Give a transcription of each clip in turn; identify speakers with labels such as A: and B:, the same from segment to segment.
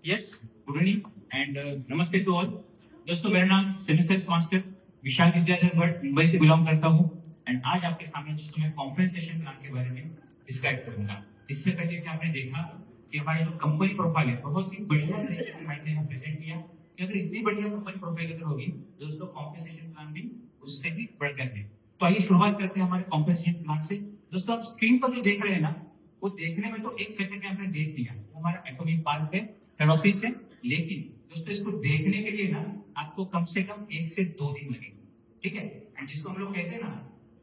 A: Yes, good evening and नमस्ते to all. दोस्तों, मेरा नाम सेल्स मास्टर विशाल विद्याधर भट्ट मुंबई से बिलोंग करता हूँ एंड आज आपके सामने दोस्तों मैं कॉम्पेंसेशन प्लान के बारे में डिस्क्राइब करूंगा। इससे पहले कि आपने देखा कि हमारी जो कंपनी प्रोफाइल है बहुत ही बढ़िया तरीके से मैंने यहाँ प्रेजेंट किया कि अगर इतनी बढ़िया कंपनी प्रोफाइल अगर होगी दोस्तों कॉम्पेंसेशन प्लान भी उससे भी बढ़कर है। तो आइए शुरुआत करते हैं हमारे कॉम्पेंसेशन प्लान से। दोस्तों, आप स्क्रीन पर जो देख रहे हैं ना, वो देखने में तो एक सेकंड में आपने देख लिया, वो हमारा एटॉमिक पार्क है, हेड ऑफिस है। लेकिन दोस्तों इसको देखने के लिए ना आपको कम से कम 1 से 2 दिन लगेंगे, ठीक है। एंड जिसको हम लोग कहते हैं ना,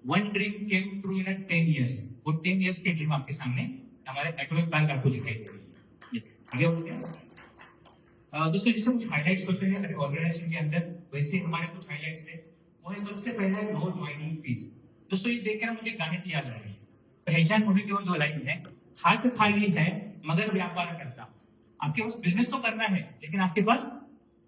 A: one dream came true in 10 years, वो 10 इयर्स की ड्रीम आपके सामने हमारे एटॉमिक पार्क आपको दिखाई दे रही है। यस, आगे बढ़ते हैं। दोस्तों, जैसे कुछ हाइलाइट्स होते हैं ऑर्गेनाइजेशन के अंदर, वैसे हमारे कुछ हाइलाइट्स है। वो है सबसे पहले नो ज्वाइनिंग फीस। दोस्तों, ये देखकर मुझे गाने की याद आ रही है। पहचान मूवी की वो 2 लाइन है, हाथ खाली है मगर व्यापार करता। आपके पास बिजनेस तो करना है लेकिन आपके पास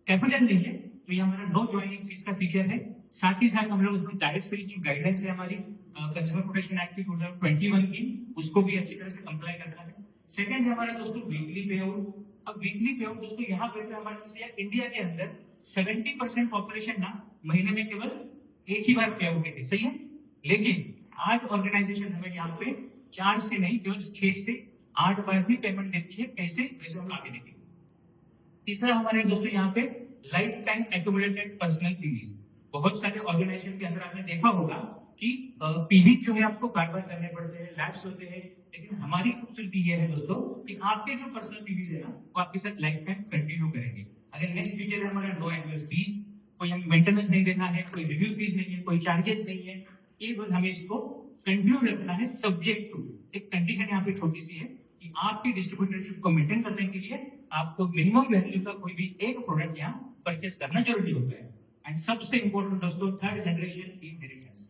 A: कैपिटल नहीं है, तो ये हमारा नो ज्वाइनिंग फीस का फीचर है। साथ ही साथ हम लोग डायरेक्ट से जो गाइडलाइंस है हमारी कंज्यूमर प्रोटेक्शन एक्ट की 2021 की, उसको भी अच्छी तरह से कंप्लाई करना है। सेकंड है हमारा दोस्तों वीकली पे आउट। अब वीकली पे आउट दोस्तों यहाँ पे हमारे पास इंडिया के अंदर 70% पॉपुलेशन ना महीने में केवल एक ही बार पे आउट देती, सही है। लेकिन आज ऑर्गेनाइजेशन हमें यहाँ पे 4 से नहीं केवल 6 से 8 बार भी पेमेंट देती है। कैसे, वैसे हम आगे देखेंगे। तीसरा हमारे दोस्तों यहाँ पे लाइफ टाइम एक्यूमुलेटेड पर्सनल पीवीज। बहुत सारे ऑर्गेनाइजेशन के अंदर आपने देखा होगा कि पीवी जो है आपको बार बार करने पड़ते हैं, लैप्स होते हैं। लेकिन हमारी खूबसूरती ये है दोस्तों कि आपके जो पर्सनल पीवीज है ना, वो आपके साथ लाइफ टाइम कंटिन्यू करेंगे। अगर नेक्स्ट फीचर है हमारा नो एनुअल फीस, कोई हमें मेंटेनेंस नहीं देना है, कोई रिव्यू फीस नहीं है, कोई चार्जेस नहीं है। केवल हमें इसको कंटिन्यू रखना है सब्जेक्ट टू एक कंडीशन यहाँ पे छोटी सी है कि आपकी डिस्ट्रीब्यूटरशिप को मेंटेन करने के लिए आपको मिनिमम वैल्यू का कोई भी एक प्रोडक्ट यहाँ परचेस करना जरूरी होता है। एंड सबसे इंपॉर्टेंट दोस्तों, 3rd जनरेशन इनहेरिटेंस।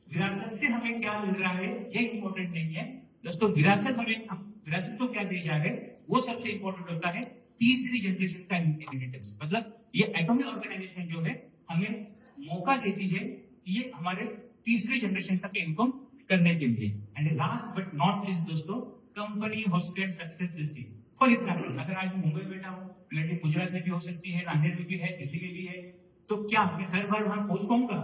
A: विरासत से हमें क्या मिल रहा है ये इंपॉर्टेंट नहीं है दोस्तों। विरासत तो क्या दी जा रहे वो सबसे इंपॉर्टेंट होता है 3री जनरेशन का इनहेरिटेंस। मतलब ये एटॉमिक ऑर्गेनाइजेशन जो है हमें मौका देती है कि ये हमारे 3री जनरेशन तक इनकम करने के लिए। And last but not least दोस्तों, company hosted success system. For example, अगर आज मुंबई बैठा हूँ, मेरी गुजरात में भी हो सकती है, नांदेड़ में भी है, दिल्ली में भी है, तो क्या मैं हर बार वहां पहुंच पाऊंगा?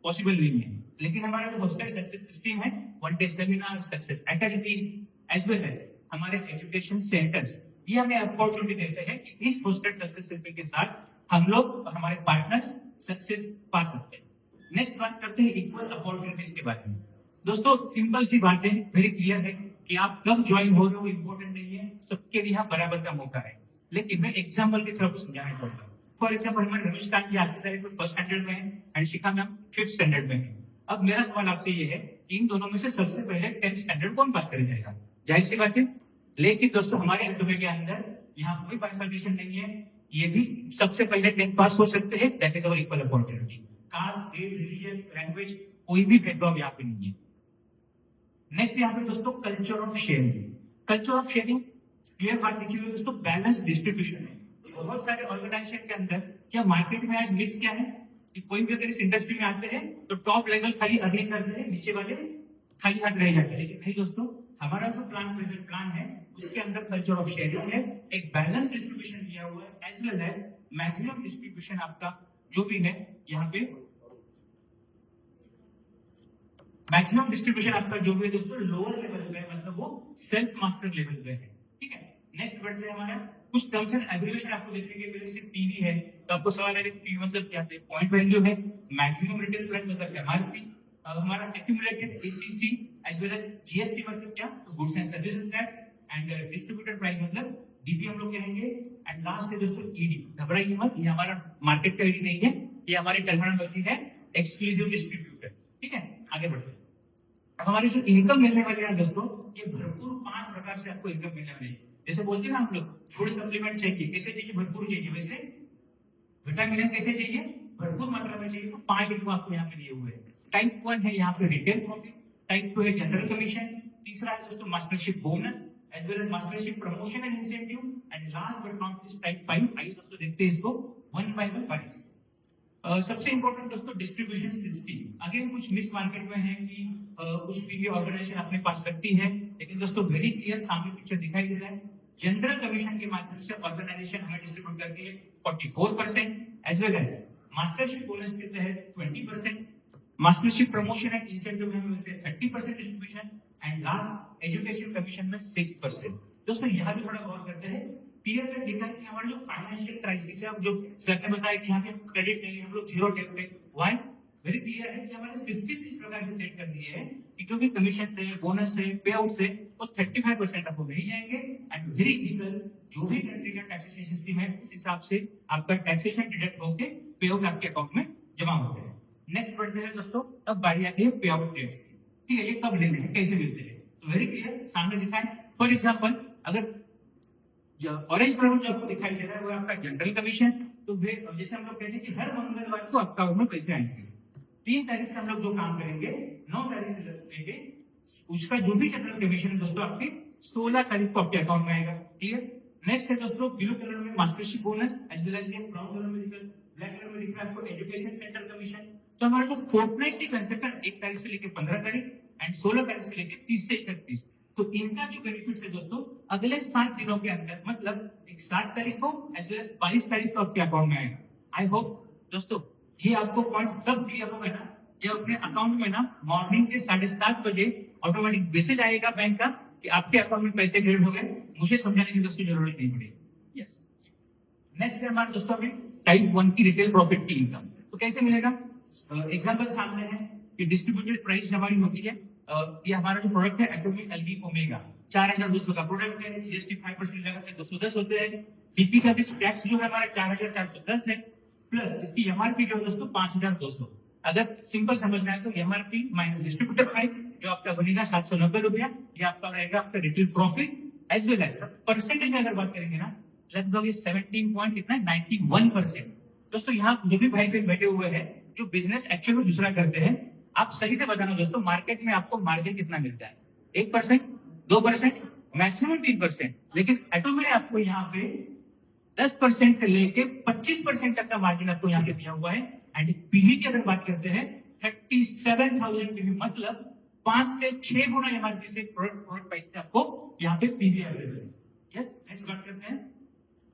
A: पॉसिबल नहीं है। लेकिन हमारा जो होस्टेड सक्सेस सिस्टम है, one day seminar, success academies as well as हमारे एजुकेशन सेंटर्स, ये हमें अपॉर्चुनिटी देते हैं कि इस होस्टेड सक्सेस सिस्टम के साथ हम लोग और हमारे पार्टनर्स सक्सेस पा सकते हैं। नेक्स्ट बात करते हैं इक्वल अपॉर्चुनिटीज के बारे में। दोस्तों, सिंपल सी बात है, वेरी क्लियर है कि आप कब ज्वाइन हो रहे हो इंपॉर्टेंट नहीं है, सबके लिए यहाँ बराबर का मौका है। लेकिन मैं एग्जाम्पल की तरफ समझाना चाहूंगा। फॉर एग्जाम्पल, हमारे रमेश कांत जी आज की तारीख में 1st स्टैंडर्ड में है and Shikha ma'am 5th standard में है। अब मेरा सवाल आपसे ये है कि इन दोनों में से सबसे पहले 10th स्टैंडर्ड कौन पास कर जाएगा? जाहिर सी बात है। लेकिन दोस्तों हमारे एटॉमिक के अंदर यहाँ कोई बाइफर्केशन नहीं है, ये भी सबसे पहले 10th पास हो सकते हैं। That is our equal opportunity. Caste, grade, religion, language, कोई भी भेदभाव यहाँ पे नहीं है। नेक्स्ट यहाँ पे दोस्तों culture of sharing. Culture of sharing clear बात लिखी हुई है दोस्तों, बैलेंस डिस्ट्रीब्यूशन है। बहुत सारे ऑर्गेनाइजेशन के अंदर क्या मार्केट में आज मिथ्स क्या है कि कोई भी अगर इस इंडस्ट्री में आते हैं तो टॉप लेवल खाली अर्निंग करते हैं, नीचे वाले खाली हाथ रह जाते हैं। लेकिन नहीं दोस्तों, हमारा जो प्रेजेंट प्लान है उसके अंदर कल्चर ऑफ शेयरिंग है, एक बैलेंस डिस्ट्रीब्यूशन दिया हुआ है as well as maximum distribution आपका जो भी है यहाँ पे मैक्सिमम डिस्ट्रीब्यूशन आपका जो भी है दोस्तों लोअर लेवल पे है, मतलब वो सेल्स मास्टर लेवल पे है, ठीक है। नेक्स्ट बढ़ते हैं हमारा कुछ टर्म्स एंड एब्रिविएशन आपको देखने के लिए। जैसे पीवी है तो आपको सवाल है पीवी मतलब क्या है? पॉइंट वैल्यू है। मैक्सिमम रिटेल प्राइस मतलब एमआरपी। हमारा accumulated ACC as well as GST मतलब क्या? तो goods and services tax. And distributor price मतलब डीपी हम लोग कहेंगे। एंड लास्ट है दोस्तों ईडी। घबराइए मत, ये हमारा मार्केट का ईडी नहीं है, ये हमारी टर्मिनोलॉजी है एक्सक्लूसिव डिस्ट्रीब्यूटर, ठीक है। आगे बढ़ते हैं। हमारी जो इनकम मिलने वाली है दोस्तों, ये भरपूर 5 प्रकार से आपको इनकम मिलने वाली है। जैसे बोलते हैं ना हम लोग, फूड सप्लीमेंट चाहिए, कैसे चाहिए? भरपूर चाहिए। वैसे विटामिन कैसे चाहिए? भरपूर मात्रा में चाहिए। तो 5 इनकम आपको यहाँ पे दिए हुए हैं। टाइप 1 है यहाँ पे रिटेल प्रॉफिट, टाइप 2 है जनरल कमीशन, तीसरा है दोस्तों mastership bonus as well as mastership promotion and incentive, and last but not least type 5। आइए दोस्तों देखते हैं इसको वन बाय वन। सबसे इंपॉर्टेंट दोस्तों डिस्ट्रीब्यूशन सिस्टम। अगेन कुछ मिस मार्केट में है कि कुछ भी ऑर्गेनाइजेशन अपने पास रखती है, लेकिन दोस्तों वेरी क्लियर सामने पिक्चर दिखाई दे रहा है। जनरल कमीशन के माध्यम से ऑर्गेनाइजेशन हमें डिस्ट्रीब्यूट करती है 44%, as well as mastership bonus के तहत 20%, मास्टरशिप प्रमोशन एंड इंसेंटिव में मिलते हैं 30% distribution, and last education commission में 6%। दोस्तों यहाँ भी थोड़ा गौर करते हैं, क्लियर कट लिखा है कि हमारा जो फाइनेंशियल क्राइसिस है, अब जो सर ने बताया कि यहाँ पे क्रेडिट नहीं है, हम लोग जीरो डेट पे, व्हाई वेरी क्लियर है कि हमारे सिस्टम इस प्रकार से सेट कर दिए हैं कि जो भी कमीशन है, बोनस है, पे आउट है, वो 35% आपको मिल जाएंगे, एंड वेरी इजिकल जो भी कंट्री का टैक्सेशन सिस्टम है उस हिसाब से आपका टैक्सेशन डिडक्ट होके पे आउट आपके अकाउंट में जमा होते हैं। नेक्स्ट बढ़ते हैं दोस्तों, अब बारी आती है पे आउट डेट्स की। ठीक है, ये कब लेने हैं, कैसे मिलते हैं, तो वेरी क्लियर सामने लिखा है। फॉर एग्जांपल अगर ऑरेंज कलर जो आपको दिखाई दे रहा है वो आपका जनरल कमीशन, तो जैसे हम लोग कहते हैं कि हर मंगलवार को आपका अकाउंट में पैसे आएंगे। 3 तारीख से हम लोग जो काम करेंगे, 9 तारीख से लेके उसका जो भी जनरल कमीशन है दोस्तों आपके 16 तारीख को आपके अकाउंट में आएगा। क्लियर। नेक्स्ट है दोस्तों ब्लू कलर में mastership bonus, as well as brown colour में लिखा, ब्लैक कलर में लिखा है आपको एजुकेशन सेंटर कमीशन। तो हमारा जो फोर्टनाइटली कंसेप्ट है 1 तारीख से लेके 15 तारीख एंड 16 तारीख से लेके 30 से 31, तो इनका जो बेनिफिट्स है दोस्तों अगले 7 दिनों के अंदर, मतलब एक 7 तारीख को एज वेल एज 22 तारीख को आपके अकाउंट में आएगा। आई होप दोस्तों ये आपको पॉइंट तब क्लियर होगा ना जब अपने अकाउंट में ना मॉर्निंग के 7:30 बजे ऑटोमेटिक मैसेज आएगा बैंक का कि आपके अकाउंट में पैसे क्रेडिट हो गए। मुझे समझाने की दोस्तों जरूरत नहीं पड़ेगी। यस। नेक्स्ट है हमारा दोस्तों अभी टाइप 1 की रिटेल प्रॉफिट की इनकम। तो कैसे मिलेगा, एग्जांपल सामने है कि डिस्ट्रीब्यूटेड प्राइस हमारी होती है, ये हमारा जो प्रोडक्ट है एटॉमिक एल्गी ओमेगा 4200 का प्रोडक्ट है, जीएसटी 5% लगा के 210 होते हैं। डीपी का भी टैक्स जो है हमारा 4410 है, प्लस इसकी एमआरपी जो है दोस्तों 5200। अगर सिंपल समझना है तो एमआरपी माइनस डिस्ट्रीब्यूटर प्राइस जो आपका बनेगा 790 रुपया, ये आपका रहेगा आपका retail profit. As well as percentage में अगर बात करेंगे ना लगभग ये 17 पॉइंट कितना 91%। दोस्तों यहाँ जो भी भाई बहन बैठे हुए हैं जो बिजनेस एक्चुअल में दूसरा करते हैं, आप सही से बताना दोस्तों मार्केट में आपको मार्जिन कितना मिलता है, 1%, 2%, मैक्सिमम 3%, लेकिन एटोमी ने आपको यहाँ पे 10% से लेके 25% तक का मार्जिन आपको यहाँ पे दिया हुआ है। एंड पीवी की अगर बात करते हैं 37,000 पीवी, मतलब 5 से 6 गुना एमआरपी से प्रोडक्ट प्राइस से आपको यहाँ पे पीवी अवेलेबल है। यस। नेक्स्ट बात करते हैं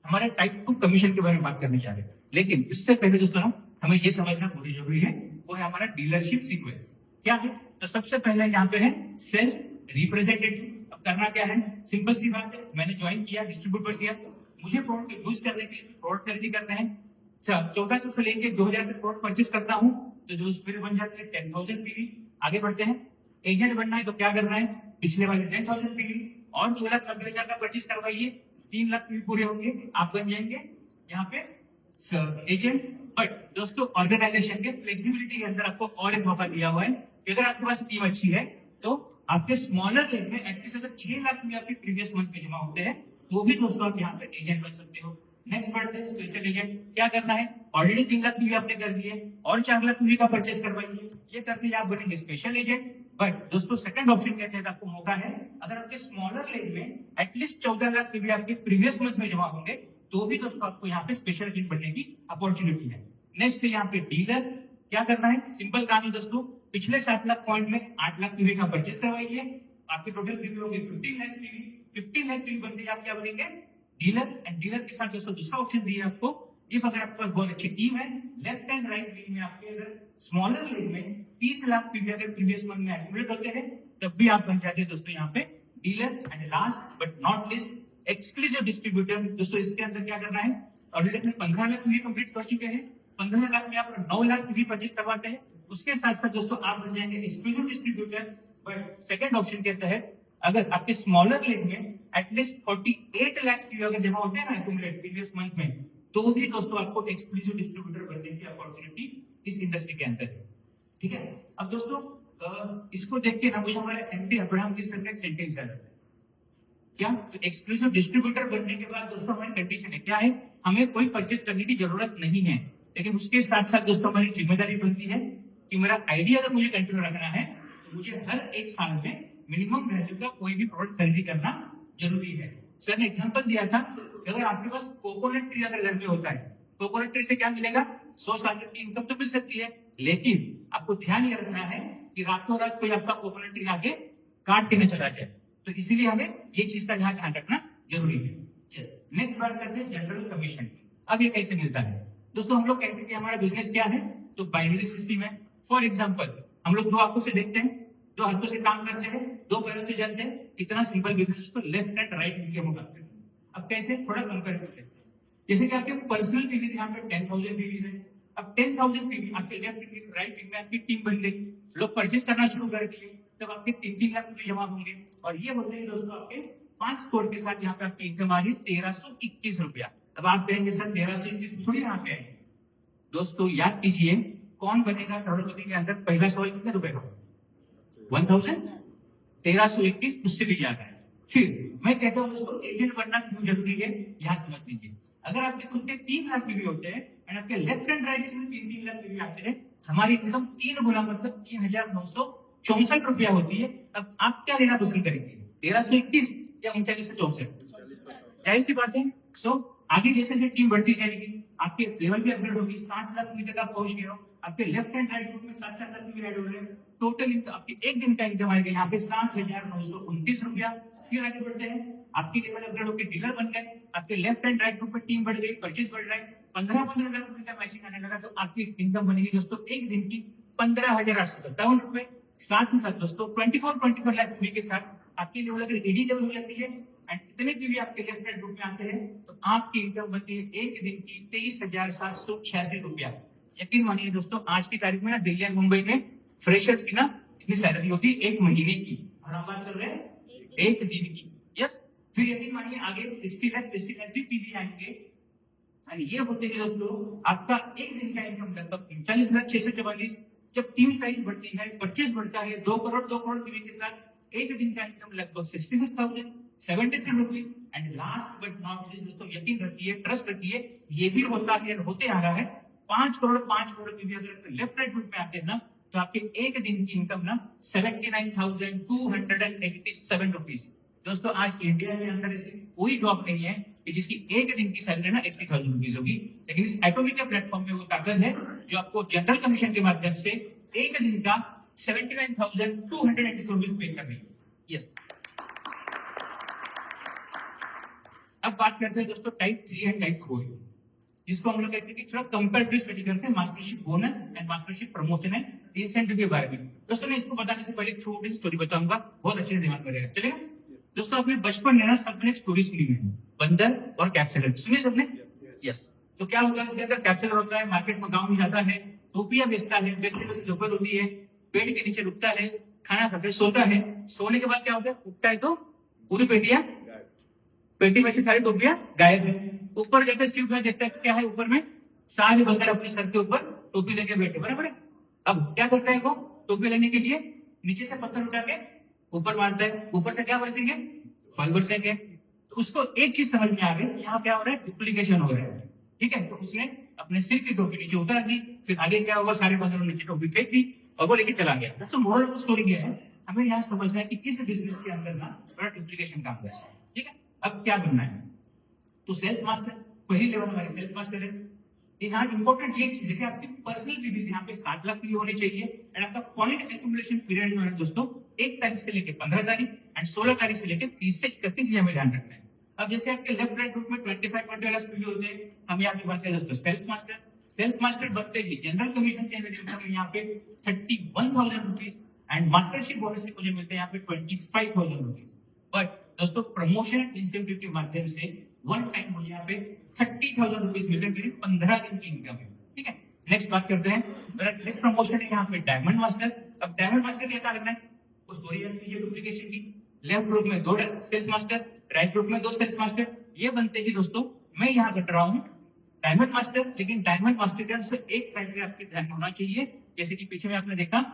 A: हमारे टाइप 2 कमीशन के बारे में बात करने जा रहे हैं, लेकिन इससे पहले दोस्तों हमें ये समझना बहुत जरूरी है, वो है हमारा डीलरशिप सीक्वेंस। क्या है, तो सबसे पहले यहाँ पे है सेल्स रिप्रेजेंटेटिव। अब करना क्या है, सिंपल सी बात है, मैंने ज्वाइन किया, डिस्ट्रीब्यूट कर दिया, मुझे प्रोडक्ट यूज करने के लिए प्रोडक्ट खरीदी करना है। 1400 से लेके 2000 तक प्रोडक्ट परचेस करता हूँ, तो जो मेरे बन जाते हैं 10,000 पीवी। आगे बढ़ते हैं, एजेंट बनना है तो क्या करना है, पिछले वाले 10,000 पीवी और 2,90,000 का परचेस करवाइए, 3 लाख पीवी पूरे होंगे, आप बन जाएंगे यहाँ पे एजेंट। बट दोस्तों ऑर्गेनाइजेशन के फ्लेक्सिबिलिटी के अंदर आपको और एक मौका दिया हुआ है कि अगर आपके पास टीम अच्छी है तो आपके स्मॉलर लेग में एटलीस्ट अगर 6 लाख भी आपके प्रीवियस मंथ में जमा होते हैं तो भी दोस्तों आप यहाँ पे एजेंट बन सकते हो। नेक्स्ट बढ़ते हैं स्पेशल एजेंट। क्या करना है, ऑलरेडी 3 लाख भी आपने कर दिए और 4 लाख भी का परचेस करवाइए, ये करके आप बनेंगे स्पेशल एजेंट। बट दोस्तों सेकंड ऑप्शन के तहत आपको मौका है, अगर आपके स्मॉलर लेग में एटलीस्ट 14 लाख भी आपके प्रीवियस मंथ में जमा होंगे तो भी दोस्तों आपको यहाँ पे स्पेशल एजेंट बनने की अपॉर्चुनिटी है। नेक्स्ट है यहाँ पे डीलर। क्या करना है, सिंपल काम है दोस्तों, पिछले 7 लाख पॉइंट में 8 लाख पीवी का परचेस करवाइए, आपके टोटल पीवी होगी 15 लाख पीवी। 15 लाख पीवी बनते आप क्या बनेंगे, डीलर। एंड डीलर के साथ दोस्तों दूसरा ऑप्शन दिया आपको, इफ अगर आपके पास बहुत अच्छी टीम है, लेफ्ट एंड राइट लीग में आपके अगर स्मॉलर लीग में 30 लाख पीवी अगर प्रीवियस मंथ में एक्यूमुलेट होते हैं तब भी आप बन जाते हैं दोस्तों यहाँ पे dealer. And last but not list exclusive distributor. दोस्तों इसके अंदर क्या करना है, ऑलरेडी अपने 15 लाख पीवी कंप्लीट कर चुके हैं, 15 लाख में आप 9 लाख पीवी परचेस करवाते हैं, उसके साथ साथ दोस्तों आप बन जाएंगे exclusive distributor. But second option के तहत अगर आपके स्मॉलर लेग में एटलीस्ट 48 लाख पीवी अगर जमा होते हैं ना एक्यूमुलेट प्रीवियस मंथ में, तो भी दोस्तों आपको एक्सक्लूसिव डिस्ट्रीब्यूटर बनने की अपॉर्चुनिटी इस इंडस्ट्री के अंदर है। ठीक है। अब दोस्तों इसको देख के ना मुझे हमारे एमडी अब्राहम के सर का एक सेंटेंस याद आता है। क्या, तो एक्सक्लूसिव डिस्ट्रीब्यूटर बनने के बाद दोस्तों हमारी कंडीशन है क्या है, हमें कोई परचेस करने की जरूरत नहीं है, लेकिन उसके साथ साथ दोस्तों हमारी जिम्मेदारी बनती है कि मेरा आइडिया अगर मुझे कंटिन्यू रखना है तो मुझे हर एक साल में मिनिमम वैल्यू का कोई भी प्रोडक्ट खरीदी करना जरूरी है। सर ने एग्जांपल दिया था कि अगर आपके पास कोकोनट ट्री अगर घर में होता है, कोकोनट ट्री से क्या मिलेगा, 100 साल की इनकम तो मिल सकती है, लेकिन आपको ध्यान ये रखना है कि रातों रात कोई आपका कोकोनट ट्री आके काट के न चला जाए। तो इसीलिए हमें ये चीज का ध्यान रखना जरूरी है। यस, नेक्स्ट बात करते हैं जनरल कमीशन। अब ये कैसे मिलता है दोस्तों? हम लोग कहते हैं कि हमारा बिजनेस क्या है, तो बाइनरी सिस्टम है। फॉर एग्जाम्पल, हम लोग दो आंखों से देखते हैं, दो हाथों से काम करते हैं, दो पैरों से चलते हैं। इतना सिंपल बिजनेस को लेफ्ट एंड राइट मिलकर हम बात करते हैं। अब कैसे, थोड़ा कंपेयर करते हैं। जैसे कि आपके पर्सनल पीवीज यहाँ पे 10,000 पीवीज है। अब 10,000 पीवी आपके लेफ्ट राइट विंग में आपकी टीम बन गई, लोग परचेज करना शुरू कर दिए, तब आपके 3-3 लाख रुपए जमा होंगे। और ये होते हैं दोस्तों आपके 5 करोड़ के साथ यहाँ पे आपकी इनकम आ रही 1321 रुपया। अब आप कहेंगे सर 1321 थोड़ी यहाँ पे आएंगे। दोस्तों याद कीजिए, कौन बनेगा करोड़पति के अंदर? पहला सवाल कितने रुपए का? 1000, 1321 उससे भी ज्यादा है। फिर मैं कहता हूँ दोस्तों, एजेंट बनना क्यों जरूरी है, यहाँ समझ लीजिए। अगर आपके खुद के 3 लाख पीवी होते हैं और आपके लेफ्ट एंड राइट में 3-3 लाख पीवी आते हैं, हमारी इनकम 3 गुना मतलब 3,964 रुपया होती है। अब आप क्या लेना पसंद करेंगे, 1321 या 3964? जाहिर सी बात है। सो आगे जैसे जैसे टीम बढ़ती जाएगी, आपके लेवल भी अपग्रेड होगी। 7 लाख रुपए तक आप पहुंच गए हो, आपके लेफ्ट एंड राइट ग्रुप में 7-7 लाख रुपए ऐड हो रहे हैं। टोटल आपके एक दिन का इनकम आएगा यहाँ पे 7,929 रुपया। फिर आगे बढ़ते हैं, आपकी लेवल अपग्रेड होकर डीलर बन गए, आपके लेफ्ट एंड राइट ग्रुप में टीम बढ़ गई, परचेज बढ़ रहा है, 15-15 लाख रुपए का मैचिंग आने लगा, तो आपकी इनकम बनेगी दोस्तों एक दिन की 15,857 रुपए। साथ ही साथ दोस्तों 24 लाख रुपए के साथ आपकी लेवल अगर एडी लेवल हो जाती है एंड इतने भी आपके लेफ्ट एंड ग्रुप में आते हैं, तो आपकी इनकम बनती है एक दिन की 23,786 रुपया। यकीन मानिए दोस्तों, आज की तारीख में ना दिल्ली और मुंबई में फ्रेशर्स की ना इतनी सैलरी होती है एक महीने की, और हम बात कर रहे हैं एक दिन की। यस, फिर यकीन मानिए आगे 60 लाख भी पीवी आएंगे। ये होते हैं दोस्तों आपका एक दिन का इनकम लगभग 39,644। जब टीम साइज बढ़ती है, परचेज बढ़ता है 2 करोड़ पीवी के साथ, एक दिन का इनकम लगभग 66,073 rupees. And last but not least दोस्तों, यकीन रखिए, ट्रस्ट रखिए, ये भी होता है, होते आ रहा है 5 करोड़ पीवी अगर लेफ्ट राइट ग्रुप में आते हैं ना, तो आपके एक दिन की इनकम ना 79,287 रुपीज। दोस्तों आज इंडिया में अंदर ऐसी कोई जॉब नहीं है कि जिसकी एक दिन की सैलरी ना 80,000 रुपीज होगी, लेकिन इस एटोमिक प्लेटफॉर्म में वो ताकत है जो आपको जनरल कमीशन के माध्यम से एक दिन का 79,287 रुपीज पे कर रही है। यस, अब बात करते हैं दोस्तों टाइप 3 एंड टाइप 4, जिसको हम लोग कहते हैं कि थोड़ा कंपैरेटिव स्टडी करते हैं, mastership bonus and mastership promotion and incentive के बारे में। दोस्तों मैं इसको बताने से पहले छोटी सी स्टोरी बताऊंगा, बहुत अच्छे से दिमाग में रहेगा, चलेगा? दोस्तों अपने बचपन में ना सबने एक स्टोरी सुनी है, बंदर और कैप्सूलर, सुनिए सबने? यस। तो क्या होता है, उसके अंदर कैप्सूलर होता है, मार्केट में गाँव में जाता है, टोपियां बेचता है, बेचते बेचते दोपहर होती है, पेड़ के नीचे रुकता है, खाना खाकर सोता है। सोने के बाद क्या होता है, उठता है तो पूरी पेटी में से सारी टोपियां गायब है। ऊपर जाकर सिर्फ देखता है क्या है ऊपर में, सारे बंदर अपने सर के ऊपर टोपी लेके बैठे, बराबर है। अब क्या करता है वो, टोपी लेने के लिए नीचे से पत्थर उठा के ऊपर मारता है, ऊपर से क्या बरसेंगे, फल बरसेंगे। तो उसको एक चीज समझ में आ गई, यहाँ क्या हो रहा है, डुप्लीकेशन हो रहा है, ठीक है। तो उसने अपने सिर की टोपी नीचे उतार दी, फिर आगे क्या हुआ, सारे बंदरों नीचे टोपी फेंक दी और वो लेके चला गया। दोस्तों मोरल ऑफ स्टोरी ये है, हमें यहाँ समझना है कि इस बिजनेस के अंदर ना बड़ा डुप्लीकेशन काम करता है, ठीक है। अब क्या करना है, तो सेल्स मास्टर, पहली लेवल हमारी सेल्स मास्टर है। यहाँ इंपॉर्टेंट ये चीज है कि आपकी पर्सनल पीवीज यहाँ पे 7 लाख की होनी चाहिए एंड आपका पॉइंट एक्यूमुलेशन पीरियड जो है दोस्तों 1 तारीख से लेकर 15 तारीख एंड 16 तारीख से लेकर 30 से 31 ये हमें ध्यान रखना है। अब जैसे आपके लेफ्ट राइट ग्रुप में 25 पीवी होते हैं, हम यहाँ पे बनते हैं दोस्तों सेल्स मास्टर। सेल्स मास्टर बनते ही जनरल कमीशन से हमें इनकम यहाँ पे 31,000 रुपीज एंड मास्टरशिप बोनस से मुझे मिलते हैं यहाँ पे 25,000 रुपीज। बट दोस्तों प्रमोशन इंसेंटिव के माध्यम से वन टाइम मुझे यहाँ पे 30,000 रुपीज मिल रहे, 15 दिन की इनकम है, ठीक है। नेक्स्ट बात करते हैं, नेक्स्ट प्रमोशन है यहाँ पे डायमंड मास्टर। अब डायमंड मास्टर क्या करना है, वो स्टोरी है डुप्लीकेशन की। लेफ्ट ग्रुप में 2 सेल्स मास्टर, राइट ग्रुप में 2 सेल्स मास्टर, ये बनते ही दोस्तों मैं यहाँ बट रहा हूँ डायमंड मास्टर। लेकिन डायमंड मास्टर के अंदर एक क्राइटेरिया आपके ध्यान में होना चाहिए, जैसे कि पीछे में आपने देखा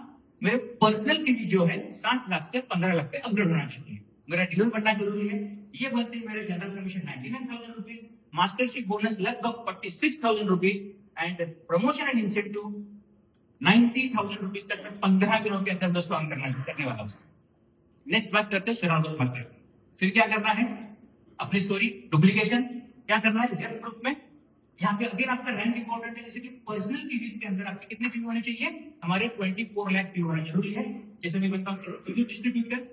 A: मेरे पर्सनल पीवी जो है 7 लाख से 15 लाख पे अपग्रेड होना चाहिए, मेरा डीलर बनना जरूरी है। ये बनते हैं मेरे general commission 99,000 rupees, mastership bonus लगभग 46,000 rupees and promotion and incentive 90,000 rupees तक मैं 15 दिनों के अंदर दोस्तों काम करने वाला हूँ। नेक्स्ट बात करते हैं शराब मास्टर। फिर क्या करना है, अपनी स्टोरी डुप्लीकेशन क्या करना है, लेफ्ट ग्रुप में यहाँ पे अगर आपका रैंक इंपॉर्टेंट है, जैसे कि पर्सनल पीवीज के अंदर आपके कितने पीवी होने चाहिए, हमारे 24 लाख पीवी होना जरूरी है। जैसे मैं बनता हूँ डिस्ट्रीब्यूटर,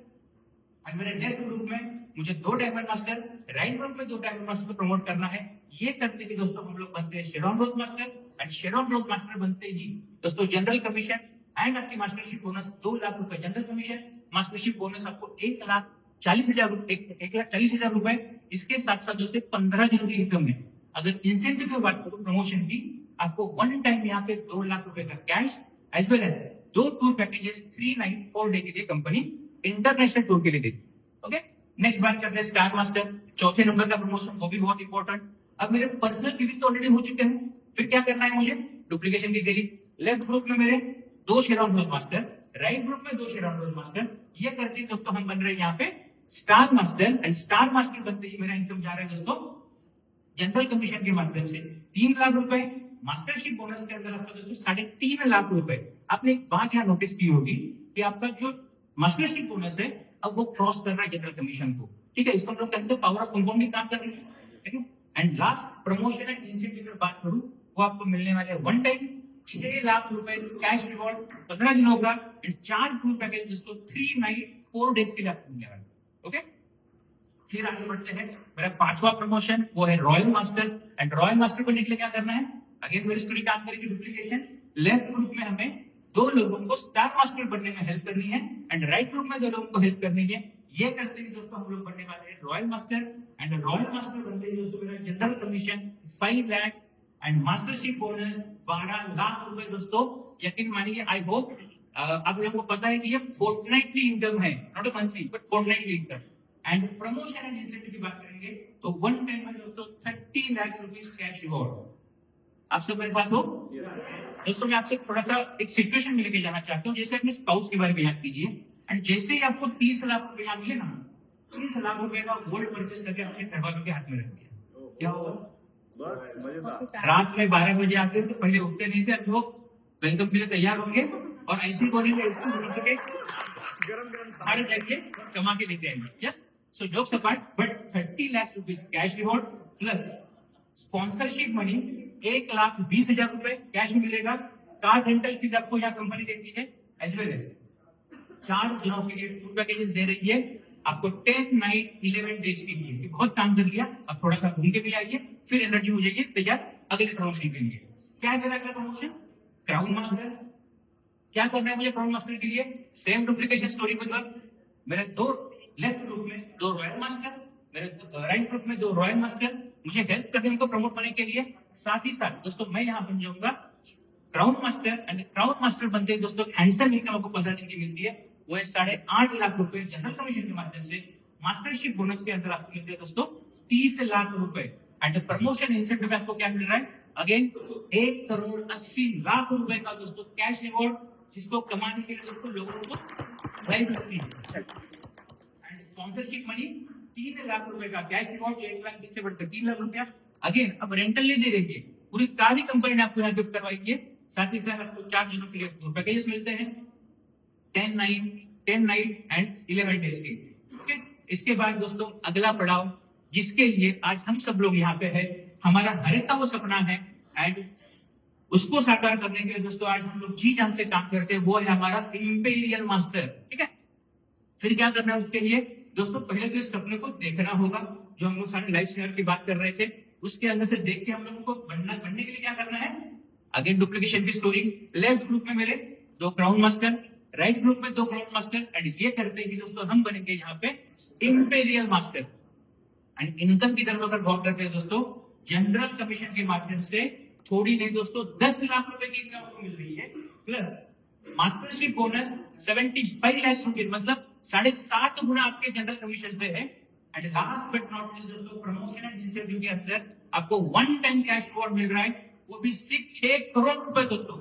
A: और मेरे लेफ्ट ग्रुप में मुझे 2 डायमंड मास्टर, राइट ग्रुप में 2 डायमंड मास्टर को प्रमोट करना है। ये करते ही दोस्तों हम लोग बनते हैं Sharon rose master, and Sharon rose master बनते ही दोस्तों जनरल कमीशन एंड आपकी मास्टरशिप बोनस 2 लाख रुपए जनरल कमीशन, मास्टरशिप बोनस आपको 1,40,000 रुपए, 1,40,000 रुपए। इसके साथ साथ दोस्तों 15 दिनों की इनकम है। अगर इंसेंटिव की बात करूं प्रमोशन की, आपको वन टाइम यहाँ पे 2 लाख रुपए का cash as well as 2 tour packages 3 night 4 day के लिए कंपनी इंटरनेशनल टूर के लिए देती है। ओके, नेक्स्ट बात करते हैं स्टार मास्टर, चौथे नंबर का प्रमोशन, वो भी बहुत इंपॉर्टेंट। अब मेरे पर्सनल पीवीज तो ऑलरेडी हो चुके हैं, फिर क्या करना है मुझे? डुप्लीकेशन की गई। लेफ्ट ग्रुप में मेरे 2 शेरॉन रोज मास्टर, राइट ग्रुप में 2 शेरॉन रोज मास्टर। ये करके दोस्तों हम बन रहे हैं यहाँ पे star master, and star master बनते ही मेरा इनकम जा रहा है दोस्तों जनरल कमीशन के माध्यम से 3 लाख रुपए, मास्टरशिप बोनस के अंदर आपका दोस्तों 3.5 लाख रुपए। आपने एक बात यहाँ नोटिस की होगी कि आपका जो मास्टरशिप बोनस है अब वो क्रॉस कर रहा है जनरल कमीशन को। ठीक है, इसको हम लोग कहते हैं पावर ऑफ कंपाउंडिंग काम कर रही है। ठीक है, and last promotion and incentive की बात करूं, वो आपको मिलने वाले वन टाइम 6 लाख रुपए कैश रिवॉर्ड 15 दिनों का, एंड 4 टूर पैकेज दोस्तों 3 नाइट 4 डेज के लिए आपको मिलने वाला है। ओके, फिर आगे बढ़ते हैं। मेरा 5वां प्रमोशन वो है royal master, and royal master को निकले क्या करना है? अगेन मेरी स्टोरी काम करेगी डुप्लीकेशन। लेफ्ट ग्रुप में हमें 2 लोगों को स्टार मास्टर बनने में हेल्प करनी है, एंड राइट ग्रुप में 2 लोगों को हेल्प करनी है। ये करते ही दोस्तों हम लोग बनने वाले हैं royal master, and royal master बनते ही दोस्तों मेरा general commission 5 lakh and mastership bonus 12 lakh रुपए। दोस्तों यकीन मानिए, आई होप आप लोगों को पता है कि ये फोर्टनाइटली इनकम है, not a monthly but fortnightly income. And promotion and incentive की बात करेंगे तो वन टाइम में दोस्तों 30 लाख रुपीस कैश रिवॉर्ड। आप सब मेरे साथ हो? दोस्तों मैं आपसे थोड़ा सा एक सिचुएशन में लेके जाना चाहता हूँ। जैसे अपने स्पाउस के बारे में याद कीजिए, एंड जैसे ही आपको 30 लाख रुपए मिले ना, 30 लाख रुपए का गोल्ड परचेस करके अपने घर वालों के हाथ में रख दिया, क्या होगा?
B: बस मजेदार।
A: रात में 12 बजे आते हैं तो पहले उठते नहीं थे, अब लोग वेलकम के लिए तैयार होंगे और ऐसे ही बोलेंगे इसको
B: गरम गरम
A: सारे जाके कमा के लेते आएंगे। Yes, so jokes apart, but 30 lakh rupees cash reward plus sponsorship money 1,20,000 रुपए कैश में मिलेगा। कार रेंटल फीस आपको यहाँ कंपनी देती है, एज वेल एज 4 दिनों के लिए टूर पैकेजेस दे रही है आपको 10 नाइट 11 डेज के लिए। बहुत काम कर लिया, अब थोड़ा सा घूम के भी आइए, फिर एनर्जी हो जाएगी तैयार अगले प्रमोशन के लिए। क्या है मेरा अगला प्रमोशन? Crown master. क्या करना है मुझे क्राउन मास्टर के लिए? सेम डुप्लीकेशन स्टोरी मतलब मेरे 2 लेफ्ट ग्रुप में 2 रॉयल मास्टर, मेरे राइट ग्रुप में 2 रॉयल मास्टर, मुझे हेल्प करने उनको प्रमोट करने के लिए। साथ ही साथ दोस्तों मैं यहाँ बन जाऊंगा crown master, and crown master बनते हैं दोस्तों हैंडसम इनकम आपको 15 दिन की मिलती है, वो है 8.5 लाख रुपए जनरल कमीशन के माध्यम से। मास्टरशिप बोनस के अंदर आपको मिलते हैं दोस्तों 30 लाख रुपए, एंड प्रमोशन इंसेंटिव में आपको क्या मिल रहा है? अगेन 1,80,00,000 रुपए का दोस्तों कैश रिवॉर्ड, जिसको कमाने के लिए दोस्तों लोगों को ड्राइव करती है। एंड स्पॉन्सरशिप मनी 3 लाख रुपए का कैश रिवॉर्ड, जो 1,20,000 से बढ़कर 3 लाख रुपया। अगेन अब रेंटल नहीं दे रही है, पूरी कार ही कंपनी ने आपको यहाँ गिफ्ट करवाई है। साथ ही साथ आपको 4 दिनों के लिए टूर पैकेजेस मिलते हैं 10 नाइट एंड 11 डेज के। ओके, इसके बाद दोस्तों अगला पड़ाव जिसके लिए आज हम सब लोग यहाँ पे है, हमारा हर एक का वो सपना है, एंड उसको साकार करने के लिए दोस्तों आज हम लोग जी जान से काम करते हैं, वो है हमारा इंपीरियल मास्टर। ठीक है, फिर क्या करना है उसके लिए दोस्तों? पहले तो इस सपने को देखना होगा, जो हम लोग सारे लाइफ शेयर की बात कर रहे थे, उसके अंदर से देख के हम लोगों को बनने के लिए क्या करना है? अगेन डुप्लीकेशन की स्टोरी। लेफ्ट ग्रुप में मेरे 2 क्राउन मास्टर, राइट ग्रुप में 2 क्राउन मास्टर, एंड ये करते ही दोस्तों हम बनेंगे यहाँ पे इंपीरियल मास्टर। एंड इनकम की तरफ अगर गौर करते हैं दोस्तों, जनरल कमीशन के माध्यम से थोड़ी नहीं दोस्तों 10 लाख रुपए की इनकम आपको मिल रही है, plus mastership bonus 75 lakh rupees, मतलब 7.5 गुना आपके जनरल कमीशन से है। And last but not least दोस्तों प्रमोशन एंड इंसेंटिव के अंदर आपको वन टाइम कैश रिवॉर्ड मिल रहा है, वो भी 6 करोड़ रुपए दोस्तों।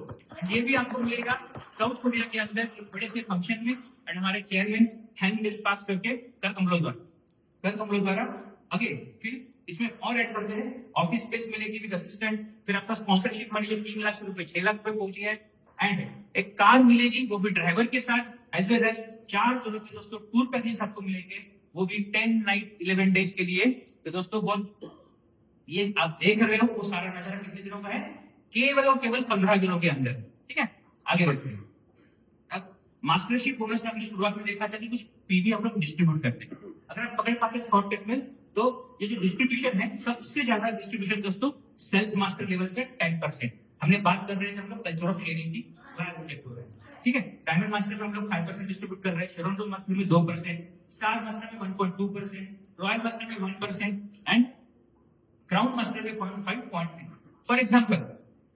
A: ये भी आपको मिलेगा साउथ कोरिया के अंदर एक बड़े से फंक्शन में, एंड हमारे चेयरमैन हैंग मिल पार्क सर के कर कमलों द्वारा। आगे फिर इसमें और ऐड करते हैं ऑफिस स्पेस मिलेगी विद असिस्टेंट, फिर आपका स्पॉन्सरशिप मनी 3 लाख रुपए 6 लाख रुपए पहुंची है, एंड एक कार मिलेगी वो भी ड्राइवर के साथ, एज वेल एज 4 दिनों के दोस्तों टूर पैकेज आपको मिलेंगे, वो भी 10 नाइट 11 डेज के लिए। तो दोस्तों बहुत ये आप देख रहे हो वो सारा नजारा कितने दिनों का है? केवल और केवल 15 दिनों के अंदर। ठीक है, आगे बढ़ते हैं। अब मास्टरशिप बोनस में हमने शुरुआत में देखा था कि कुछ पीवी हम लोग डिस्ट्रीब्यूट करते हैं, अगर आप पकड़ पाते शॉर्टकट में तो ये जो डिस्ट्रीब्यूशन है सबसे ज्यादा डिस्ट्रीब्यूशन दोस्तों सेल्स मास्टर लेवल पे 10%। हमने बात कर रहे हैं हम लोग कल्चर ऑफ शेयरिंग की, वहां रिफ्लेक्ट हो रहा है। ठीक है, डायमंड मास्टर में हम लोग 5% डिस्ट्रीब्यूट कर रहे हैं, शेरॉन रोज मास्टर में 2%, स्टार मास्टर में 1.2%, रॉयल मास्टर में 1% एंड क्राउन मास्टर में 0.5 0.3। फॉर एग्जाम्पल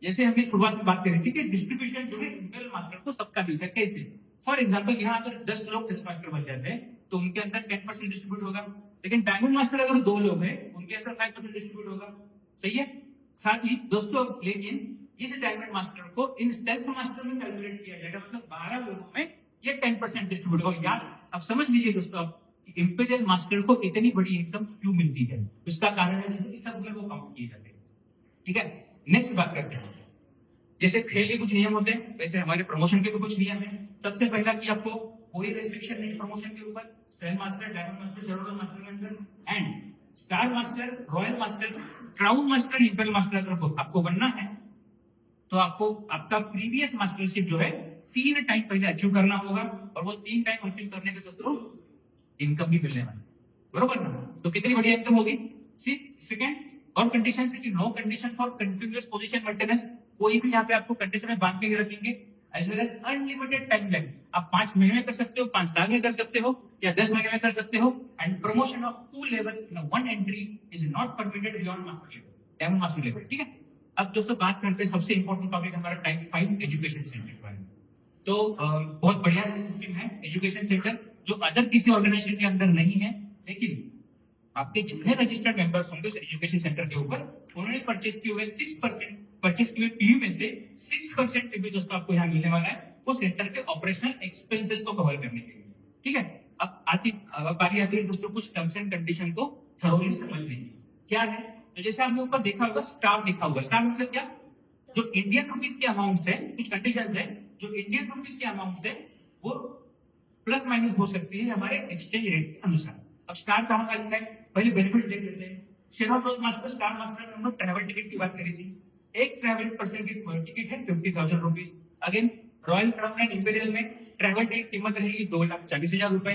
A: जैसे हमने शुरुआत में बात करी थी कि डिस्ट्रीब्यूशन जो है इंपेरियल मास्टर को सबका मिलता है, कैसे? फॉर एग्जाम्पल यहाँ अगर 10 लोग सेल्स मास्टर बन जाते हैं तो उनके अंदर 10% डिस्ट्रीब्यूट होगा, लेकिन डायमंड मास्टर अगर 2 लोग हैं उनके अंदर 5% डिस्ट्रीब्यूट होगा। सही है? साथ ही दोस्तों लेकिन इस डायमंड मास्टर को इन सेल्स मास्टर में कैलकुलेट किया जाएगा, मतलब 12 लोगों में ये 10% डिस्ट्रीब्यूट होगा। यार अब समझ लीजिए दोस्तों आप इंपेरियल मास्टर को इतनी बड़ी इनकम क्यों मिलती है, उसका कारण है जैसे कि सब लोग काउंट किए जाते हैं। ठीक है, नेक्स्ट बात करते हैं। जैसे खेल के कुछ नियम होते हैं वैसे हमारे प्रमोशन के भी कुछ नियम है। सबसे पहला कि आपको कोई रेस्ट्रिक्शन नहीं प्रमोशन के ऊपर, star master, diamond master, Sharon master के अंदर and star master, royal master, crown master, imperial master अगर आपको बनना है तो आपको आपका प्रीवियस मास्टरशिप जो है 3 टाइम पहले अचीव करना होगा, और वो 3 टाइम अचीव करने के दोस्तों इनकम भी मिलने वाली, बरोबर ना? तो कितनी बढ़िया इनकम होगी। सेकंड और कंडीशन है कि no condition for continuous position maintenance, कोई भी यहाँ पे आपको कंडीशन में बांध के रखेंगे, as well as unlimited time length. आप 5 महीने में कर सकते हो, 5 साल में कर सकते हो, या 10 महीने में कर सकते हो। And promotion of 2 levels in one entry is not permitted beyond master level, diamond master level. ठीक है, अब दोस्तों बात करते हैं सबसे इंपॉर्टेंट टॉपिक हमारा टाइप 5 एजुकेशन सेंटर के बारे में। तो बहुत बढ़िया सिस्टम है एजुकेशन सेंटर, जो अदर किसी ऑर्गेनाइजेशन के अंदर नहीं है, लेकिन आपके जितने रजिस्टर्ड मेंबर्स होंगे उस एजुकेशन सेंटर के ऊपर उन्होंने परचेस किए हुए 6% परचेस किए पीयू में से 6% भी दोस्तों आपको यहाँ मिलने वाला है, वो सेंटर के ऑपरेशनल एक्सपेंसेस को कवर करने के लिए। ठीक है, अब बारी आती है दोस्तों कुछ टर्म्स एंड कंडीशन को थरोली समझने की। क्या है? तो जैसे आपने ऊपर देखा होगा स्टार लिखा हुआ, स्टार मतलब क्या? जो इंडियन रुपीज के अमाउंट है, कुछ कंडीशंस है, जो इंडियन रुपीज के अमाउंट है वो प्लस माइनस हो सकती है हमारे एक्सचेंज रेट के अनुसार। अब स्टार कहाँ का लिखा है, पहले बेनिफिट्स देख लेते हैं। Sharon rose master, star master में हम लोग ट्रैवल टिकट की बात करी थी। एक ट्रैवल पर्सन की टिकट है 50,000 rupees. Again royal crown and imperial में ट्रैवल टिकट की कीमत रहेगी 2,40,000 रुपए।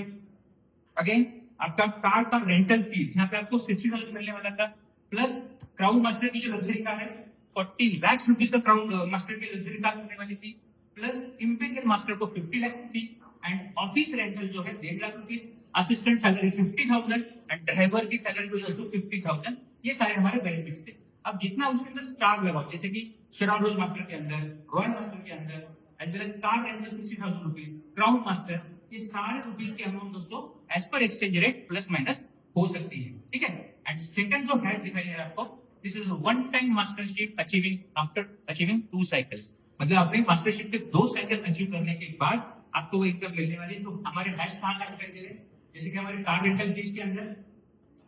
A: अगेन आपका कार का रेंटल फीस यहाँ पे आपको 60,000 मिलने वाला था, प्लस क्राउन मास्टर की जो लग्जरी कार है 40 लाख रुपीज का क्राउन मास्टर की लग्जरी कार मिलने वाली थी, प्लस इंपेरियल मास्टर को 50 लाख थी, एंड ऑफिस रेंटल जो है 1.5 lakh rupees, assistant salary 50,000 and driver की सैलरी को 50,000। ये सारे हमारे बेनिफिट्स थे। अब जितना उसके अंदर स्टार लगाओ, जैसे कि शेरॉन रोज मास्टर के अंदर, रॉयल मास्टर के अंदर, as well as car rental 60,000 rupees, crown master, ये सारे रुपीज की अमाउंट दोस्तों as per exchange rate plus minus हो सकती है। ठीक है, एंड सेकंड जो हैश दिखाई दे रहा है आपको, this is one time mastership achieving after achieving 2 cycles, मतलब आपने मास्टरशिप के 2 साइकिल अचीव करने के बाद आपको वो इनकम मिलने वाली है। तो हमारे हैश कहाँ का दिखाई दे रहे हैं, जैसे कि हमारे कार रेंटल फीस के अंदर।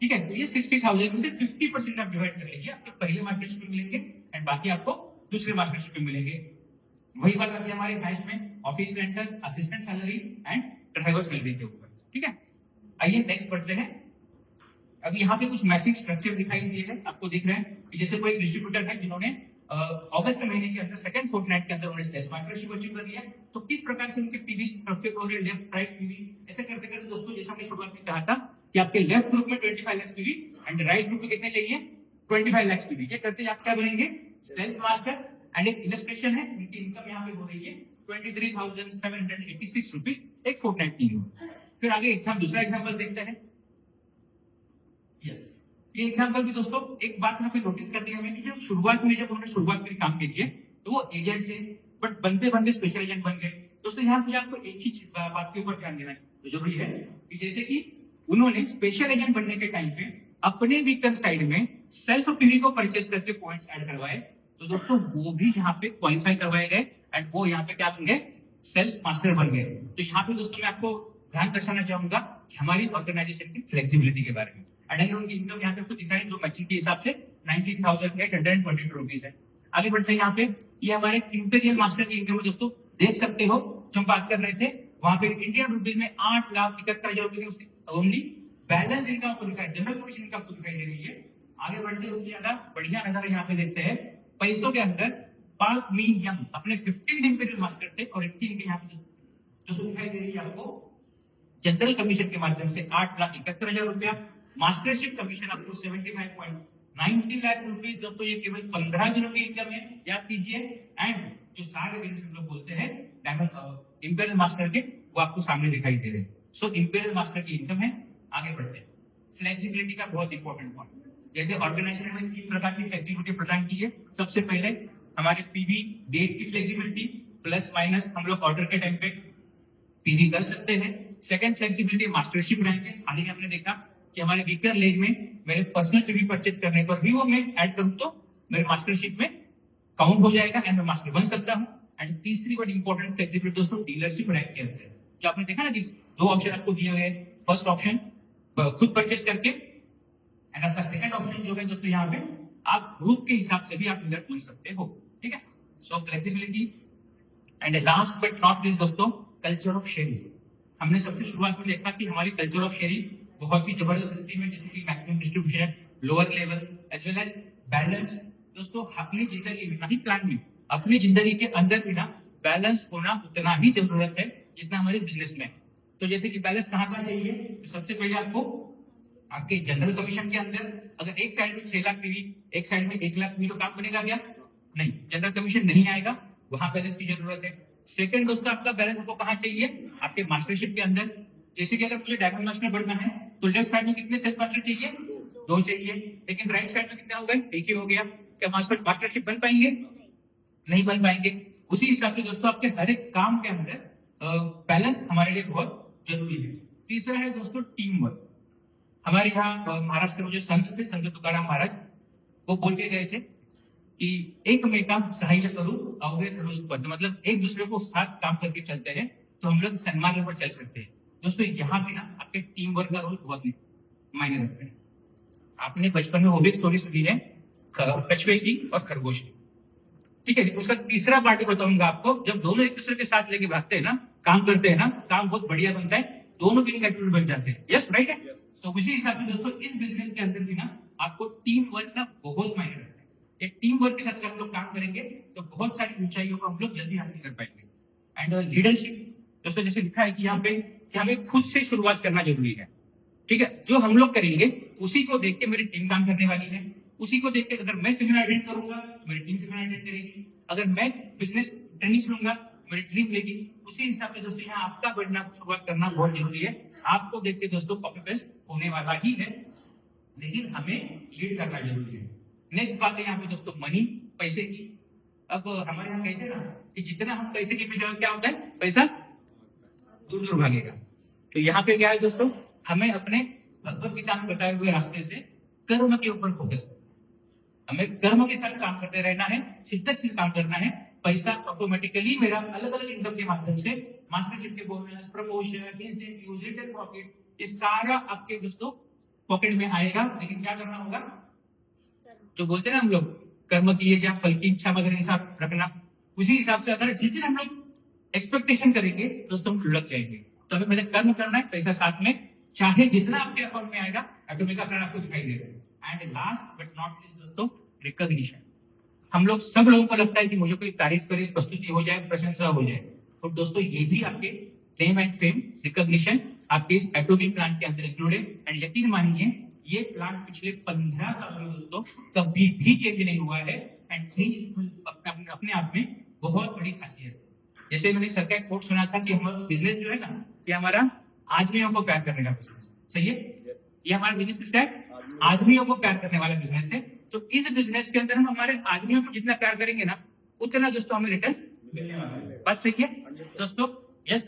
A: ठीक है, तो ये 60,000 में से 50% आप डिवाइड कर लीजिए, आपके पहले मास्टरशिप में मिलेंगे एंड बाकी आपको दूसरे मास्टरशिप में मिलेंगे। वही बात आती है हमारे हैश में office rental, assistant salary and driver salary के ऊपर। ठीक है, आइए नेक्स्ट पढ़ते हैं। अब यहाँ पे कुछ मैचिंग स्ट्रक्चर दिखाई दिए हैं, आपको दिख रहे हैं कि जैसे कोई डिस्ट्रीब्यूटर है जिन्होंने अगस्त महीने के अंदर सेकंड फोर्टनाइट के अंदर उन्होंने सेल्स मास्टरशिप अचीव कर लिया, तो किस प्रकार से उनके पीवी स्ट्रक्चर हो रहे, लेफ्ट राइट पीवी, ऐसे करते करते दोस्तों जैसा हमने शुरुआत में कहा था कि आपके लेफ्ट ग्रुप में 25 lakh PV and right group में कितने चाहिए 25 लाख पीवी। ये करते आप क्या बनेंगे सेल्स मास्टर। एंड एक इलस्ट्रेशन है, उनकी इनकम यहाँ पे हो रही है 23,786 रुपीज एक फोर्टनाइट की। फिर आगे एग्जाम, दूसरा एग्जाम्पल देखते हैं। यस, ये एग्जाम्पल भी दोस्तों एक बात यहाँ पे नोटिस करनी है हमें कि जब शुरुआत में जब उन्होंने शुरुआत करी काम के लिए तो वो एजेंट थे, बट बनते बनते स्पेशल एजेंट बन गए। दोस्तों यहाँ मुझे आपको एक ही बात के ऊपर ध्यान देना है तो जरूरी है कि जैसे कि उन्होंने स्पेशल एजेंट बनने के टाइम पे अपने वीकन साइड में सेल्फ पीवी को परचेस करके पॉइंट्स ऐड करवाए, तो दोस्तों वो भी यहाँ पे क्वालिफाई करवाए गए एंड वो यहाँ पे क्या बन गए सेल्स मास्टर बन गए। तो यहाँ पे दोस्तों मैं आपको ध्यान दर्शाना चाहूंगा कि हमारी ऑर्गेनाइजेशन की फ्लेक्सिबिलिटी के बारे में। एंड उनकी इनकम यहाँ पे आपको दिखाई जो मैचिंग के हिसाब से 19,822 रुपीज है। आगे बढ़ते हैं यहाँ पे, ये हमारे इंपेरियल मास्टर की इनकम दोस्तों देख सकते हो, जो हम बात कर रहे थे वहां पे इंडियन रुपीज में 8,71,000 रुपए की उसकी ओनली बैलेंस इनकम आपको दिखाई, जनरल प्रोविजन इनकम आपको दिखाई दे रही है। आगे बढ़ते हैं उससे ज्यादा बढ़िया नजारा यहाँ पे देखते हैं पैसों के अंदर। पार्क मी यंग अपने 15 इंपेरियल मास्टर थे और इनकी यहाँ पे जो दिखाई दे रही है आपको जनरल कमीशन के माध्यम से 8,71,000 रुपया, मास्टरशिप कमीशन आपको 75.90 लाख रुपीज। दोस्तों ये केवल 15 दिनों की इनकम है, याद कीजिए। एंड जो सारे दिन हम लोग बोलते हैं डायमंड इंपेरियल मास्टर के, वो आपको सामने दिखाई दे रहे हैं। सो इंपेरियल मास्टर की इनकम है। आगे बढ़ते हैं। फ्लेक्सिबिलिटी का बहुत इंपॉर्टेंट पॉइंट, जैसे ऑर्गेनाइजेशन में 3 प्रकार की फ्लेक्सिबिलिटी प्रदान की है। सबसे पहले हमारे पीवी डेट की फ्लेक्सिबिलिटी, प्लस माइनस हम लोग ऑर्डर के टाइम पे पीवी कर सकते हैं। सेकंड फ्लेक्सिबिलिटी मास्टरशिप रैंक है। हाल ही में हमने देखा कि हमारे वीकर लेग में मेरे पर्सनल पीवी परचेस करने पर भी वो मैं ऐड करूं तो मेरे मास्टरशिप में काउंट हो जाएगा एंड मैं मास्टर बन सकता हूं। एंड तीसरी बड़ी इंपॉर्टेंट फ्लेक्सिबिलिटी दोस्तों डीलरशिप रैंक के अंदर, जो आपने देखा ना कि 2 ऑप्शन आपको दिए हुए हैं। फर्स्ट ऑप्शन खुद परचेस करके, एंड आपका सेकंड ऑप्शन जो है दोस्तों यहाँ पे आप ग्रुप के हिसाब से भी आप डीलर बन सकते हो। ठीक है, so flexibility. And last but not least दोस्तों, कल्चर ऑफ शेयरिंग। हमने सबसे शुरुआत में देखा कि हमारी कल्चर ऑफ शेयरिंग बहुत ही जबरदस्त सिस्टम है, जैसे कि maximum distribution, lower level as well as balance. दोस्तों अपनी जिंदगी में, नहीं प्लान में, अपनी जिंदगी के अंदर भी ना बैलेंस होना उतना ही जरूरत है जितना हमारे बिजनेस में। तो जैसे कि बैलेंस कहाँ का चाहिए, तो सबसे पहले आपको आपके जनरल कमीशन के अंदर अगर एक साइड में 6 लाख पीवी, एक साइड में 1 लाख पीवी, तो काम बनेगा क्या? नहीं, जनरल कमीशन नहीं आएगा, वहां बैलेंस की जरूरत है। सेकंड दोस्तों आपका बैलेंस आपको कहाँ चाहिए? आपके मास्टरशिप के अंदर। जैसे कि अगर मुझे डायमंड मास्टर बनना है तो लेफ्ट साइड में कितने सेल्स मास्टर चाहिए? 2 चाहिए। लेकिन राइट साइड में कितना हो गए? 1 ही हो गया। क्या मास्टरशिप बन पाएंगे? नहीं बन पाएंगे। उसी हिसाब से दोस्तों आपके हर एक काम के अंदर बैलेंस हमारे लिए बहुत जरूरी है। तीसरा है दोस्तों टीम वर्क। हमारे यहाँ महाराष्ट्र में जो संत थे, संत तुकाराम महाराज, वो बोल के गए थे कि एकमेका सहाय्य करू अवघे धनुष्पद, मतलब एक दूसरे को साथ काम करके चलते हैं तो हम लोग सन्मान पर चल सकते हैं। दोस्तों यहाँ पे ना आपके टीम वर्क का रोल बहुत मायने रखता है। आपने बचपन में वो भी स्टोरी सुनी है कछुए की और खरगोश की, ठीक है। उसका तीसरा पार्ट बताऊंगा आपको। जब दोनों एक दूसरे के साथ लेके भागते हैं ना, काम करते हैं ना, काम बहुत बढ़िया बनता है, दोनों विनिंग एटीट्यूड बन जाते हैं। यस राइट है। तो उसी हिसाब से दोस्तों इस बिजनेस के अंदर भी ना आपको टीम वर्क का बहुत मायने रखता है। एक टीम वर्क के साथ अगर हम लोग काम करेंगे तो बहुत सारी ऊंचाइयों को हम लोग जल्दी हासिल कर पाएंगे। एंड लीडरशिप दोस्तों, जैसे लिखा है कि यहाँ पे कि हमें खुद से शुरुआत करना जरूरी है। ठीक है, जो हम लोग करेंगे उसी को देख के मेरी टीम काम करने वाली है। उसी को देख के अगर मैं सेमिनार अटेंड करूंगा तो मेरी टीम सेमिनार अटेंड करेगी। अगर मैं बिजनेस ट्रेनिंग लूंगा मेरी टीम लेगी। उसी हिसाब से दोस्तों यहाँ आपका बढ़ना शुरुआत करना बहुत जरूरी है। आपको देख के दोस्तों कॉपी पेस्ट होने वाला ही है, लेकिन हमें लीड करना जरूरी है। नेक्स्ट बात है यहाँ पे दोस्तों मनी, पैसे की। अब हमारे यहाँ कहते हैं ना कि जितना हम पैसे के पीछे, क्या होता है, पैसा दूर दूर भागेगा। तो यहाँ पे क्या है दोस्तों, हमें अपने भगवत गीता में बताए हुए रास्ते से कर्म के ऊपर फोकस करना। हमें कर्म के साथ काम करते रहना है, शिद्दत से काम करना है। पैसा ऑटोमेटिकली मेरा अलग अलग इनकम के माध्यम से, मास्टरशिप के bonus, promotion, incentive, return profit, ये सारा आपके दोस्तों पॉकेट में आएगा। लेकिन क्या करना होगा, जो बोलते हैं ना हम लोग, कर्म किए जा फल की इच्छा वगैरह हिसाब रखना। उसी हिसाब से अगर जिस दिन हम लोग एक्सपेक्टेशन करेंगे दोस्तों हम लुढ़क जाएंगे। तो हमें पहले कर्म करना है, पैसा साथ में, चाहे जितना आपके अकाउंट में आएगा ऑटोमेटिक अपना आपको दिखाई देगा। And last but not least दोस्तों रिकॉग्निशन। हम लोग सब लोगों को लगता है कि मुझे कोई तारीफ करे, प्रस्तुति हो जाए, प्रशंसा हो जाए, तो दोस्तों ये भी आपके नेम एंड फेम, रिकॉग्निशन आपके इस एटोमिक प्लांट के अंदर इंक्लूडेड। एंड यकीन मानिए ये प्लांट पिछले 15 सालों में दोस्तों कभी भी चेंज नहीं हुआ है। एंड अपने आप में बहुत बड़ी खासियत है। जैसे मैंने सर का एक कोट सुना था कि हमारा बिजनेस जो है ना, ये हमारा आदमियों को प्यार करने का बिजनेस, सही है। ये हमारा बिजनेस किसका है? आदमियों को प्यार करने वाला बिजनेस है। तो इस बिजनेस के अंदर हम हमारे आदमियों को जितना प्यार करेंगे ना, उतना दोस्तों हमें रिटर्न मिलने वाला है। बात सही है दोस्तों? यस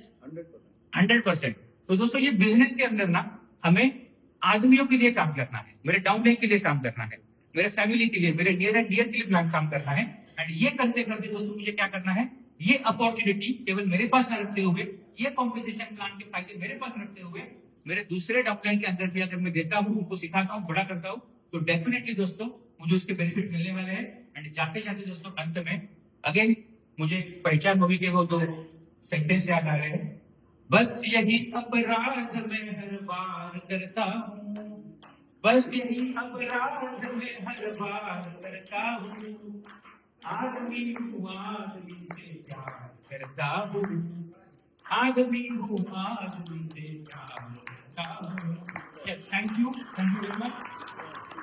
A: 100%। तो दोस्तों ये बिजनेस के अंदर ना हमें आदमियों के लिए काम करना है, मेरे डाउनलाइन के लिए काम करना है, मेरे फैमिली के लिए, मेरे नियर एंड डियर के लिए काम करना है। एंड ये करते करते दोस्तों मुझे क्या करना है, ये अपॉर्चुनिटी केवल मेरे पास न रखते हुए, ये कॉम्पेंसेशन प्लान के फायदे मेरे पास रखते हुए, मेरे दूसरे डाउनलाइन के अंदर भी अगर मैं देता हूँ, उनको सिखाता हूँ, बड़ा करता हूँ, तो डेफिनेटली दोस्तों मुझे उसके बेनिफिट मिलने वाले हैं। एंड जाते जाते दोस्तों अंत में अगेन मुझे पहचान मूवी के वो 2 सेंटेंस याद आ रहे हैं। बस यही अपराध मैं हर बार करता हूँ, बस यही अपराध मैं हर बार करता हूँ, आदमी हूँ आदमी से प्यार करता हूँ, आदमी हूँ आदमी से क्या बोलूं, क्या बोलूं। Yes, thank you very much.